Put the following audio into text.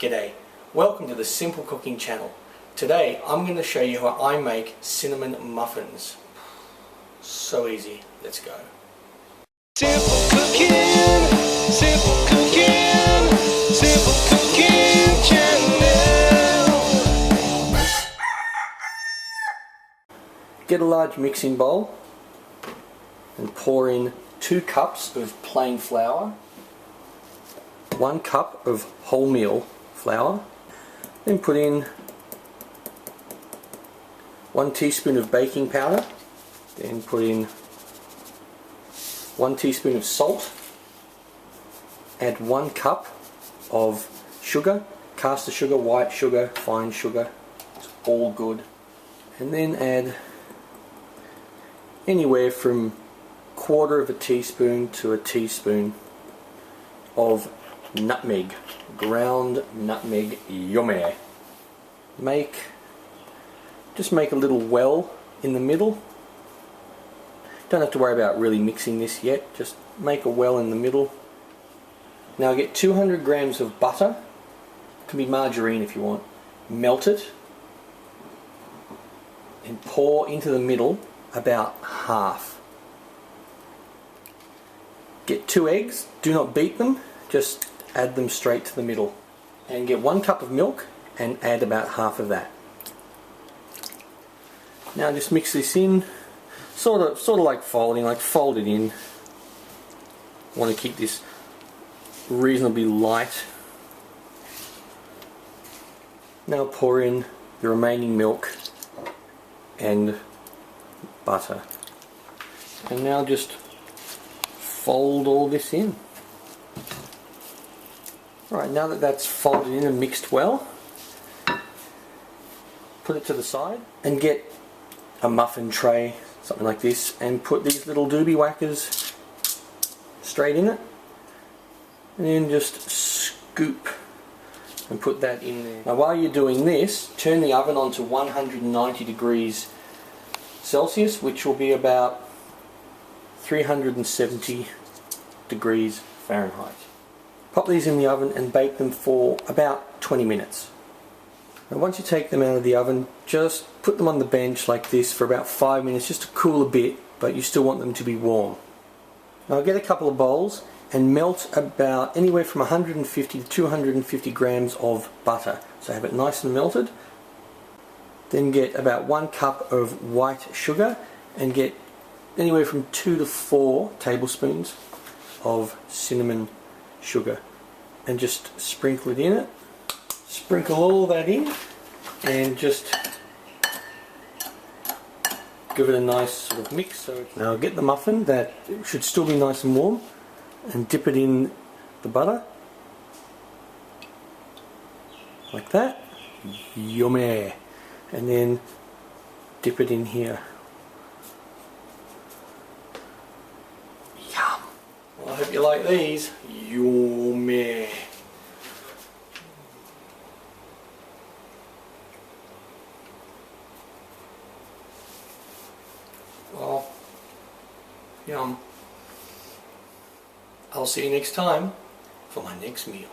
G'day, welcome to the Simple Cooking channel. Today I'm going to show you how I make cinnamon muffins. So easy, let's go. Simple cooking, simple cooking, simple cooking channel. Get a large mixing bowl and pour in 2 cups of plain flour, 1 cup of wholemeal flour, then put in 1 teaspoon of baking powder, then put in 1 teaspoon of salt, add 1 cup of sugar, caster sugar, white sugar, fine sugar, it's all good, and then add anywhere from 1/4 teaspoon to a teaspoon of nutmeg, ground nutmeg, yummy. Just make a little well in the middle. Don't have to worry about really mixing this yet, just make a well in the middle. Now get 200 grams of butter, it can be margarine if you want, melt it and pour into the middle about half. Get 2 eggs, do not beat them, just add them straight to the middle. And get 1 cup of milk and add about half of that. Now just mix this in, sort of like folding, like fold it in. Want to keep this reasonably light. Now pour in the remaining milk and butter. And now just fold all this in. Right, now that that's folded in and mixed well, put it to the side and get a muffin tray, something like this, and put these little doobie whackers straight in it, and then just scoop and put that in there. Now while you're doing this, turn the oven on to 190 degrees Celsius, which will be about 370 degrees Fahrenheit. Pop these in the oven and bake them for about 20 minutes. Now once you take them out of the oven, just put them on the bench like this for about 5 minutes just to cool a bit, but you still want them to be warm. Now get a couple of bowls and melt about anywhere from 150 to 250 grams of butter. So have it nice and melted. Then get about 1 cup of white sugar and get anywhere from 2 to 4 tablespoons of cinnamon sugar and just sprinkle it in it. Sprinkle all that in and just give it a nice sort of mix. Now get the muffin that should still be nice and warm and dip it in the butter like that. Yummy. And then dip it in here. Yum. Well, I hope you like these. Yummy. Well, yum. I'll see you next time for my next meal.